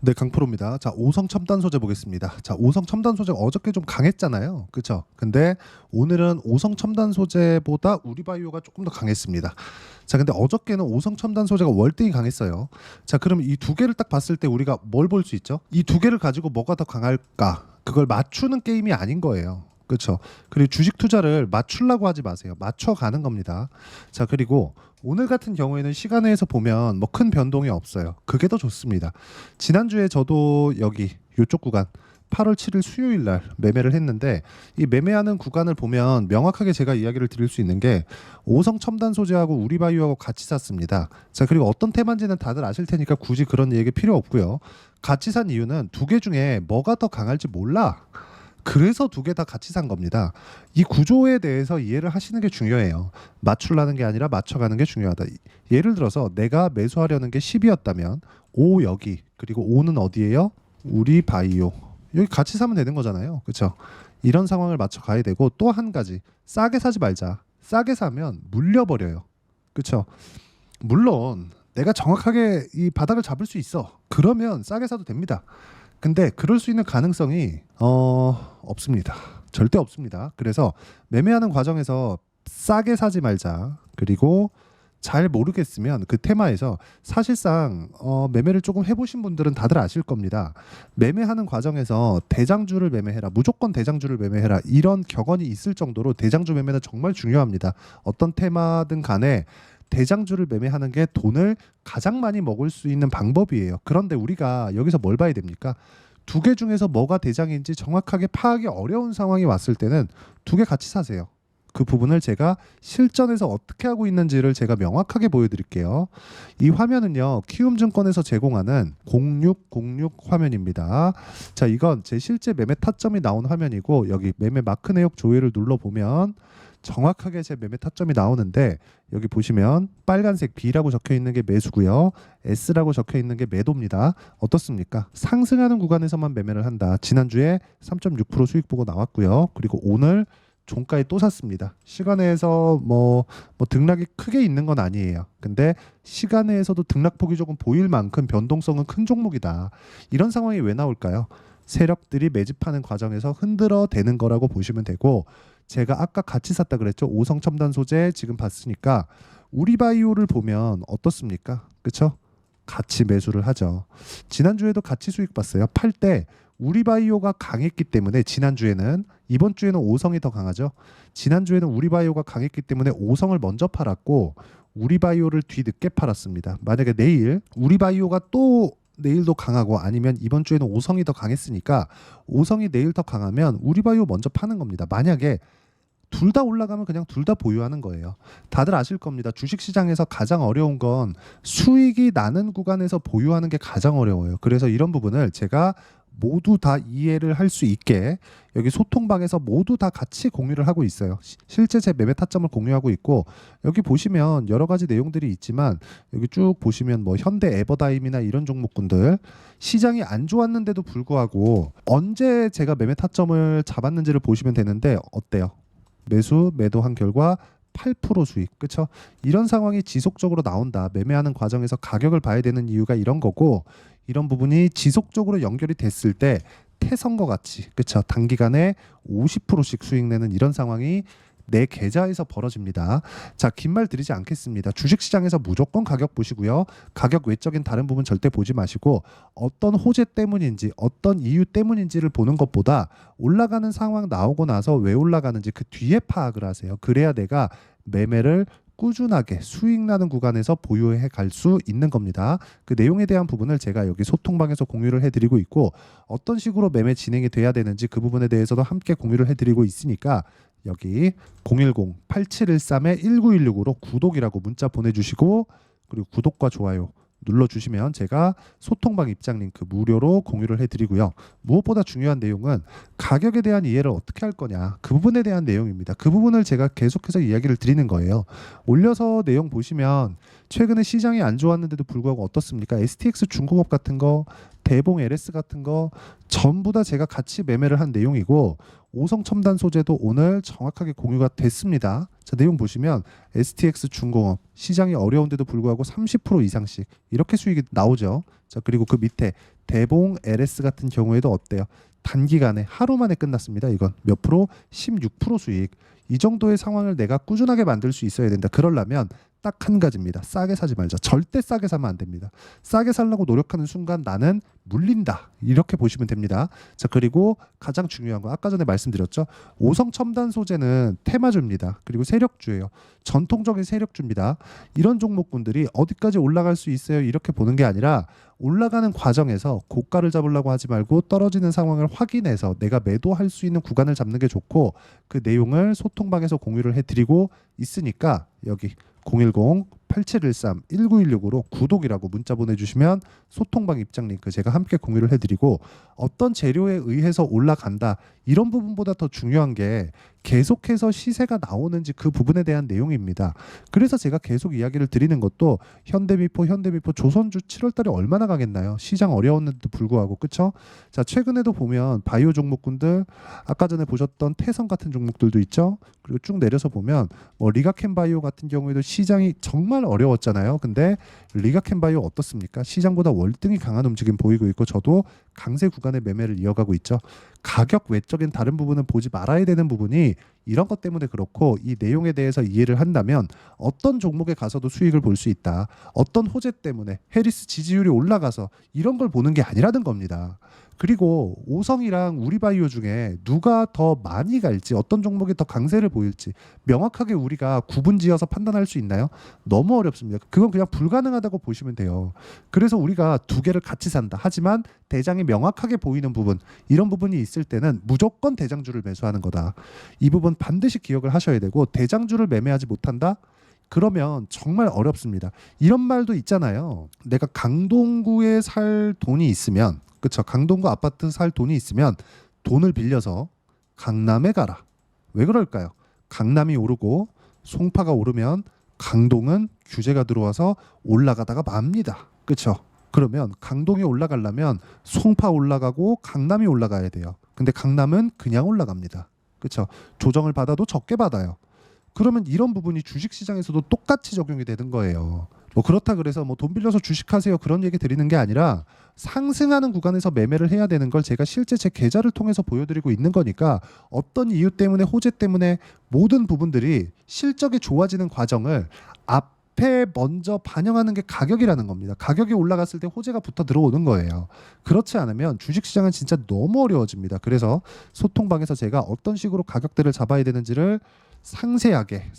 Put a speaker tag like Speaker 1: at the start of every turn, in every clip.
Speaker 1: 네, 강프로입니다. 자, 오성 첨단 소재 보겠습니다. 자, 오성 첨단 소재 어저께 좀 강했잖아요. 그렇죠? 근데 오늘은 오성 첨단 소재보다 우리바이오가 조금 더 강했습니다. 자, 근데 어저께는 오성 첨단 소재가 월등히 강했어요. 자, 그럼 이 두 개를 딱 봤을 때 우리가 뭘 볼 수 있죠? 이 두 개를 가지고 뭐가 더 강할까? 그걸 맞추는 게임이 아닌 거예요. 그렇죠? 그리고 주식 투자를 맞추려고 하지 마세요. 맞춰가는 겁니다. 자, 그리고 오늘 같은 경우에는 시간에서 보면 뭐 큰 변동이 없어요. 그게 더 좋습니다. 지난주에 저도 여기 이쪽 구간 8월 7일 수요일 날 매매를 했는데, 이 매매하는 구간을 보면 명확하게 제가 이야기를 드릴 수 있는 게 오성 첨단 소재하고 우리바이오하고 같이 샀습니다. 자, 그리고 어떤 테마인지는 다들 아실 테니까 굳이 그런 얘기 필요 없고요. 같이 산 이유는 두 개 중에 뭐가 더 강할지 몰라. 그래서 두 개 다 같이 산 겁니다. 이 구조에 대해서 이해를 하시는 게 중요해요. 맞추려는 게 아니라 맞춰가는 게 중요하다. 예를 들어서 내가 매수하려는 게 10이었다면 5 여기, 그리고 5는 어디예요? 우리 바이오. 여기 같이 사면 되는 거잖아요. 그렇죠? 이런 상황을 맞춰 가야 되고, 또 한 가지, 싸게 사지 말자. 싸게 사면 물려버려요. 그렇죠? 물론 내가 정확하게 이 바닥을 잡을 수 있어. 그러면 싸게 사도 됩니다. 근데 그럴 수 있는 가능성이 없습니다. 절대 없습니다. 그래서 매매하는 과정에서 싸게 사지 말자. 그리고 잘 모르겠으면 그 테마에서 사실상 매매를 조금 해보신 분들은 다들 아실 겁니다. 매매하는 과정에서 대장주를 매매해라, 무조건 대장주를 매매해라, 이런 격언이 있을 정도로 대장주 매매는 정말 중요합니다. 어떤 테마든 간에 대장주를 매매하는 게 돈을 가장 많이 먹을 수 있는 방법이에요. 그런데 우리가 여기서 뭘 봐야 됩니까? 두 개 중에서 뭐가 대장인지 정확하게 파악이 어려운 상황이 왔을 때는 두 개 같이 사세요. 그 부분을 제가 실전에서 어떻게 하고 있는지를 제가 명확하게 보여드릴게요. 이 화면은요, 키움증권에서 제공하는 0606 화면입니다. 자, 이건 제 실제 매매 타점이 나온 화면이고, 여기 매매 마크 내역 조회를 눌러보면 정확하게 제 매매 타점이 나오는데, 여기 보시면 빨간색 B라고 적혀 있는 게 매수고요, S라고 적혀 있는 게 매도입니다. 어떻습니까? 상승하는 구간에서만 매매를 한다. 지난주에 3.6% 수익 보고 나왔고요. 그리고 오늘 종가에 또 샀습니다. 시간에서 뭐 등락이 크게 있는 건 아니에요. 근데 시간에서도 등락폭이 조금 보일 만큼 변동성은 큰 종목이다. 이런 상황이 왜 나올까요? 세력들이 매집하는 과정에서 흔들어 대는 거라고 보시면 되고, 제가 아까 같이 샀다 그랬죠. 오성 첨단 소재 지금 봤으니까 우리바이오를 보면 어떻습니까? 그렇죠? 같이 매수를 하죠. 지난주에도 같이 수익 봤어요. 팔 때 우리바이오가 강했기 때문에 지난주에는, 이번 주에는 오성이 더 강하죠. 지난주에는 우리바이오가 강했기 때문에 오성을 먼저 팔았고 우리바이오를 뒤늦게 팔았습니다. 만약에 내일 우리바이오가 또 내일도 강하고, 아니면 이번 주에는 오성이 더 강했으니까 오성이 내일 더 강하면 우리바이오 먼저 파는 겁니다. 만약에 둘 다 올라가면 그냥 둘 다 보유하는 거예요. 다들 아실 겁니다. 주식시장에서 가장 어려운 건 수익이 나는 구간에서 보유하는 게 가장 어려워요. 그래서 이런 부분을 제가 모두 다 이해를 할 수 있게 여기 소통방에서 모두 다 같이 공유를 하고 있어요. 실제 제 매매 타점을 공유하고 있고, 여기 보시면 여러 가지 내용들이 있지만, 여기 쭉 보시면 뭐 현대 에버다임이나 이런 종목군들 시장이 안 좋았는데도 불구하고 언제 제가 매매 타점을 잡았는지를 보시면 되는데, 어때요? 매수 매도한 결과 8% 수익, 그렇죠? 이런 상황이 지속적으로 나온다. 매매하는 과정에서 가격을 봐야 되는 이유가 이런 거고, 이런 부분이 지속적으로 연결이 됐을 때 태성과 같이, 그렇죠? 단기간에 50%씩 수익 내는 이런 상황이 내 계좌에서 벌어집니다. 자, 긴 말 드리지 않겠습니다. 주식시장에서 무조건 가격 보시고요. 가격 외적인 다른 부분 절대 보지 마시고, 어떤 호재 때문인지 어떤 이유 때문인지를 보는 것보다 올라가는 상황 나오고 나서 왜 올라가는지 그 뒤에 파악을 하세요. 그래야 내가 매매를 꾸준하게 수익 나는 구간에서 보유해 갈 수 있는 겁니다. 그 내용에 대한 부분을 제가 여기 소통방에서 공유를 해드리고 있고, 어떤 식으로 매매 진행이 돼야 되는지 그 부분에 대해서도 함께 공유를 해드리고 있으니까 여기 010-8713-1916으로 구독이라고 문자 보내주시고, 그리고 구독과 좋아요 눌러주시면 제가 소통방 입장 링크 무료로 공유를 해드리고요. 무엇보다 중요한 내용은 가격에 대한 이해를 어떻게 할 거냐, 그 부분에 대한 내용입니다. 그 부분을 제가 계속해서 이야기를 드리는 거예요. 올려서 내용 보시면 최근에 시장이 안 좋았는데도 불구하고 어떻습니까? STX 중공업 같은 거, 대봉 LS 같은 거 전부 다 제가 같이 매매를 한 내용이고, 오성 첨단 소재도 오늘 정확하게 공유가 됐습니다. 자, 내용 보시면 STX 중공업 시장이 어려운데도 불구하고 30% 이상씩 이렇게 수익이 나오죠. 자, 그리고 그 밑에 대봉 LS 같은 경우에도 어때요? 단기간에 하루 만에 끝났습니다. 이건 몇 프로? 16% 수익. 이 정도의 상황을 내가 꾸준하게 만들 수 있어야 된다. 그러려면 딱 한 가지입니다. 싸게 사지 말자. 절대 싸게 사면 안 됩니다. 싸게 살려고 노력하는 순간 나는 물린다. 이렇게 보시면 됩니다. 자, 그리고 가장 중요한 거 아까 전에 말씀드렸죠. 오성 첨단 소재는 테마주입니다. 그리고 세력주예요. 전통적인 세력주입니다. 이런 종목군들이 어디까지 올라갈 수 있어요? 이렇게 보는 게 아니라 올라가는 과정에서 고가를 잡으려고 하지 말고 떨어지는 상황을 확인해서 내가 매도할 수 있는 구간을 잡는 게 좋고, 그 내용을 소통방에서 공유를 해드리고 있으니까 여기 010-8713-1916으로 구독이라고 문자 보내주시면 소통방 입장 링크 제가 함께 공유를 해드리고, 어떤 재료에 의해서 올라간다 이런 부분보다 더 중요한 게 계속해서 시세가 나오는지 그 부분에 대한 내용입니다. 그래서 제가 계속 이야기를 드리는 것도 현대미포 조선주 7월달에 얼마나 강했나요? 시장 어려웠는데도 불구하고, 그쵸? 자, 최근에도 보면 바이오 종목군들 아까 전에 보셨던 태성 같은 종목들도 있죠. 그리고 쭉 내려서 보면 뭐 리가캔바이오 같은 경우에도 시장이 정말 어려웠잖아요. 근데 리가캔바이오 어떻습니까? 시장보다 월등히 강한 움직임 보이고 있고, 저도 강세 구간의 매매를 이어가고 있죠. 가격 외적인 다른 부분은 보지 말아야 되는 부분이 이런 것 때문에 그렇고, 이 내용에 대해서 이해를 한다면 어떤 종목에 가서도 수익을 볼 수 있다. 어떤 호재 때문에 해리스 지지율이 올라가서 이런 걸 보는 게 아니라는 겁니다. 그리고 오성이랑 우리바이오 중에 누가 더 많이 갈지, 어떤 종목이 더 강세를 보일지 명확하게 우리가 구분지어서 판단할 수 있나요? 너무 어렵습니다. 그건 그냥 불가능하다고 보시면 돼요. 그래서 우리가 두 개를 같이 산다. 하지만 대장이 명확하게 보이는 부분, 이런 부분이 있을 때는 무조건 대장주를 매수하는 거다. 이 부분 반드시 기억을 하셔야 되고, 대장주를 매매하지 못한다? 그러면 정말 어렵습니다. 이런 말도 있잖아요. 내가 강동구에 살 돈이 있으면, 그쵸? 강동구 아파트 살 돈이 있으면 돈을 빌려서 강남에 가라. 왜 그럴까요? 강남이 오르고 송파가 오르면 강동은 규제가 들어와서 올라가다가 맙니다. 그쵸? 그러면 강동이 올라가려면 송파 올라가고 강남이 올라가야 돼요. 근데 강남은 그냥 올라갑니다. 그쵸? 조정을 받아도 적게 받아요. 그러면 이런 부분이 주식시장에서도 똑같이 적용이 되는 거예요. 뭐 그렇다 그래서 뭐 돈 빌려서 주식하세요 그런 얘기 드리는 게 아니라, 상승하는 구간에서 매매를 해야 되는 걸 제가 실제 제 계좌를 통해서 보여드리고 있는 거니까, 어떤 이유 때문에, 호재 때문에 모든 부분들이 실적이 좋아지는 과정을 앞에 먼저 반영하는 게 가격이라는 겁니다. 가격이 올라갔을 때 호재가 붙어 들어오는 거예요. 그렇지 않으면 주식시장은 진짜 너무 어려워집니다. 그래서 소통방에서 제가 어떤 식으로 가격대를 잡아야 되는지를 상세하게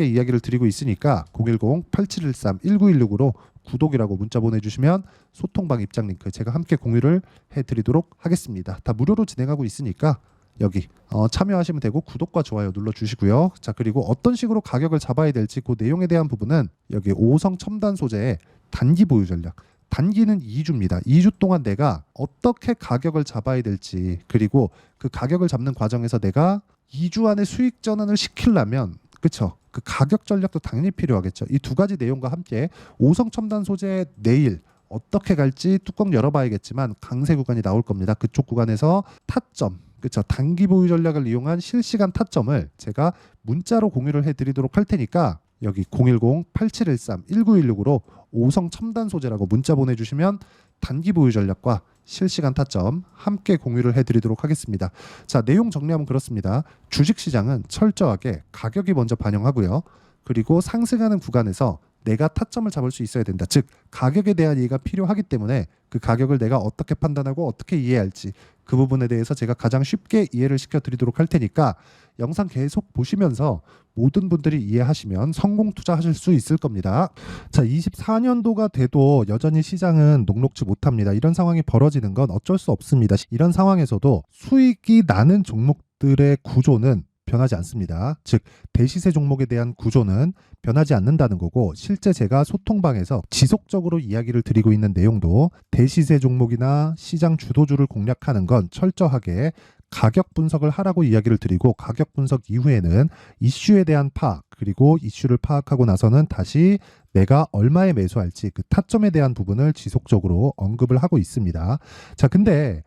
Speaker 1: 이야기를 드리고 있으니까 010-8713-1916으로 구독이라고 문자 보내주시면 소통방 입장 링크 제가 함께 공유를 해드리도록 하겠습니다. 다 무료로 진행하고 있으니까 여기 참여하시면 되고, 구독과 좋아요 눌러주시고요. 자, 그리고 어떤 식으로 가격을 잡아야 될지 그 내용에 대한 부분은 여기 오성 첨단 소재의 단기 보유 전략, 단기는 2주입니다. 2주 동안 내가 어떻게 가격을 잡아야 될지, 그리고 그 가격을 잡는 과정에서 내가 2주 안에 수익 전환을 시키려면, 그쵸? 그 가격 전략도 당연히 필요하겠죠. 이 두 가지 내용과 함께 오성 첨단 소재 내일 어떻게 갈지 뚜껑 열어봐야겠지만 강세 구간이 나올 겁니다. 그쪽 구간에서 타점, 그쵸? 단기 보유 전략을 이용한 실시간 타점을 제가 문자로 공유를 해드리도록 할 테니까 여기 010-8713-1916으로 오성 첨단 소재라고 문자 보내주시면 단기 보유 전략과 실시간 타점 함께 공유를 해드리도록 하겠습니다. 자, 내용 정리하면 그렇습니다. 주식시장은 철저하게 가격이 먼저 반영하고요. 그리고 상승하는 구간에서 내가 타점을 잡을 수 있어야 된다. 즉 가격에 대한 이해가 필요하기 때문에 그 가격을 내가 어떻게 판단하고 어떻게 이해할지, 그 부분에 대해서 제가 가장 쉽게 이해를 시켜드리도록 할 테니까 영상 계속 보시면서 모든 분들이 이해하시면 성공 투자하실 수 있을 겁니다. 자, 24년도가 돼도 여전히 시장은 녹록지 못합니다. 이런 상황이 벌어지는 건 어쩔 수 없습니다. 이런 상황에서도 수익이 나는 종목들의 구조는 변하지 않습니다. 즉 대시세 종목에 대한 구조는 변하지 않는다는 거고, 실제 제가 소통방에서 지속적으로 이야기를 드리고 있는 내용도 대시세 종목이나 시장 주도주를 공략하는 건 철저하게 가격 분석을 하라고 이야기를 드리고, 가격 분석 이후에는 이슈에 대한 파악, 그리고 이슈를 파악하고 나서는 다시 내가 얼마에 매수할지 그 타점에 대한 부분을 지속적으로 언급을 하고 있습니다. 자, 근데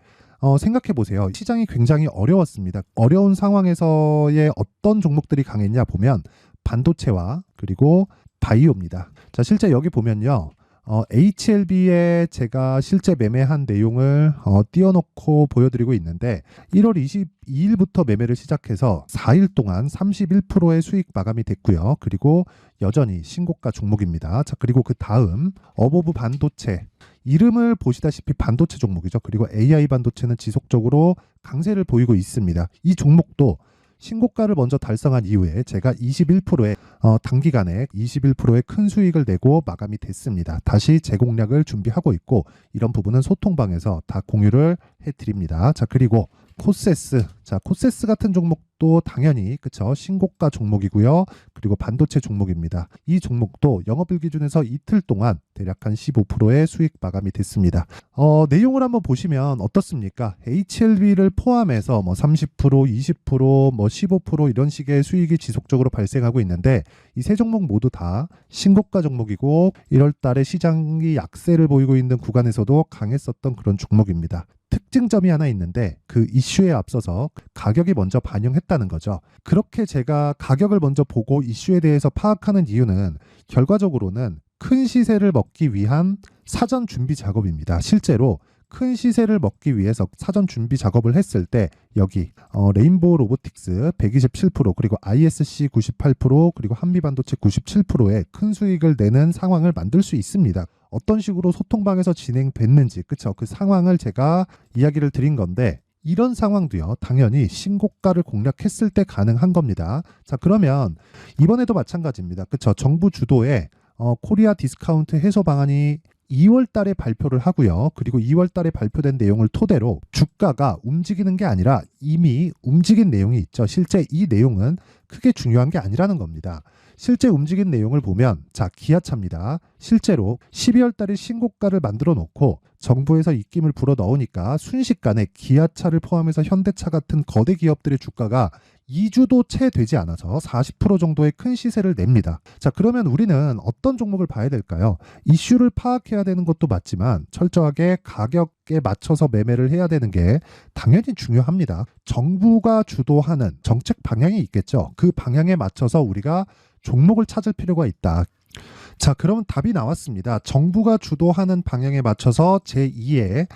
Speaker 1: 생각해 보세요. 시장이 굉장히 어려웠습니다. 어려운 상황에서의 어떤 종목들이 강했냐 보면 반도체와 그리고 바이오입니다. 자, 실제 여기 보면요. HLB에 제가 실제 매매한 내용을 띄워놓고 보여드리고 있는데 1월 22일부터 매매를 시작해서 4일 동안 31%의 수익 마감이 됐고요. 그리고 여전히 신고가 종목입니다. 자, 그리고 그 다음 어보브 반도체, 이름을 보시다시피 반도체 종목이죠. 그리고 AI 반도체는 지속적으로 강세를 보이고 있습니다. 이 종목도 신고가를 먼저 달성한 이후에 제가 21%의 단기간에 21%의 큰 수익을 내고 마감이 됐습니다. 다시 재공략을 준비하고 있고 이런 부분은 소통방에서 다 공유를 해드립니다. 자, 그리고 코세스, 자, 코세스 같은 종목도 당연히 그쵸, 신고가 종목이고요. 그리고 반도체 종목입니다. 이 종목도 영업일 기준에서 이틀 동안 대략 한 15%의 수익 마감이 됐습니다. 내용을 한번 보시면 어떻습니까? HLB를 포함해서 뭐 30%, 20%, 뭐 15% 이런 식의 수익이 지속적으로 발생하고 있는데 이 세 종목 모두 다 신고가 종목이고 1월 달에 시장이 약세를 보이고 있는 구간에서도 강했었던 그런 종목입니다. 특징점이 하나 있는데 그 이슈에 앞서서 가격이 먼저 반영했다는 거죠. 그렇게 제가 가격을 먼저 보고 이슈에 대해서 파악하는 이유는 결과적으로는 큰 시세를 먹기 위한 사전 준비 작업입니다. 실제로 큰 시세를 먹기 위해서 사전 준비 작업을 했을 때 여기 레인보우 로보틱스 127% 그리고 ISC 98% 그리고 한미반도체 97%의 큰 수익을 내는 상황을 만들 수 있습니다. 어떤 식으로 소통방에서 진행됐는지 그쵸, 그 상황을 제가 이야기를 드린 건데 이런 상황도요 당연히 신고가를 공략했을 때 가능한 겁니다. 자, 그러면 이번에도 마찬가지입니다. 그쵸, 정부 주도의 코리아 디스카운트 해소 방안이 2월 달에 발표를 하고요. 그리고 2월 달에 발표된 내용을 토대로 주가가 움직이는 게 아니라 이미 움직인 내용이 있죠. 실제 이 내용은 크게 중요한 게 아니라는 겁니다. 실제 움직인 내용을 보면 자, 기아차입니다. 실제로 12월 달에 신고가를 만들어 놓고 정부에서 입김을 불어 넣으니까 순식간에 기아차를 포함해서 현대차 같은 거대 기업들의 주가가 2주도 채 되지 않아서 40% 정도의 큰 시세를 냅니다. 자, 그러면 우리는 어떤 종목을 봐야 될까요? 이슈를 파악해야 되는 것도 맞지만 철저하게 가격에 맞춰서 매매를 해야 되는 게 당연히 중요합니다. 정부가 주도하는 정책 방향이 있겠죠. 그 방향에 맞춰서 우리가 종목을 찾을 필요가 있다. 자, 그러면 답이 나왔습니다. 정부가 주도하는 방향에 맞춰서 제2의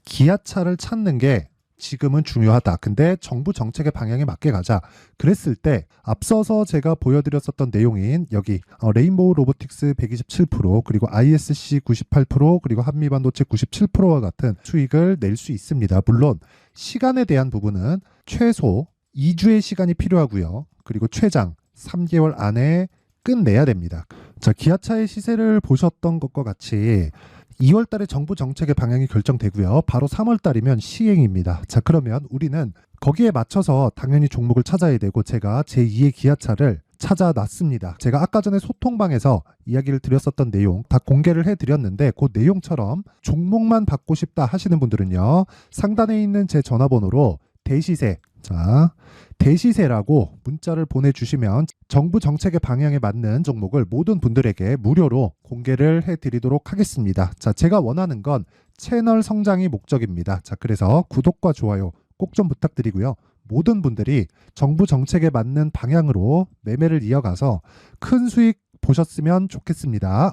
Speaker 1: 기아차를 찾는 게 지금은 중요하다. 근데 정부 정책의 방향에 맞게 가자. 그랬을 때 앞서서 제가 보여드렸었던 내용인 여기 레인보우 로보틱스 127% 그리고 ISC 98% 그리고 한미반도체 97%와 같은 수익을 낼 수 있습니다. 물론 시간에 대한 부분은 최소 2주의 시간이 필요하고요. 그리고 최장 3개월 안에 끝내야 됩니다. 자, 기아차의 시세를 보셨던 것과 같이 2월 달에 정부 정책의 방향이 결정되고요. 바로 3월 달이면 시행입니다. 자, 그러면 우리는 거기에 맞춰서 당연히 종목을 찾아야 되고 제가 제2의 기아차를 찾아놨습니다. 제가 아까 전에 소통방에서 이야기를 드렸었던 내용 다 공개를 해드렸는데 그 내용처럼 종목만 받고 싶다 하시는 분들은요. 상단에 있는 제 전화번호로 대시세, 자, 대시세라고 문자를 보내주시면 정부 정책의 방향에 맞는 종목을 모든 분들에게 무료로 공개를 해드리도록 하겠습니다. 자, 제가 원하는 건 채널 성장이 목적입니다. 자, 그래서 구독과 좋아요 꼭 좀 부탁드리고요. 모든 분들이 정부 정책에 맞는 방향으로 매매를 이어가서 큰 수익 보셨으면 좋겠습니다.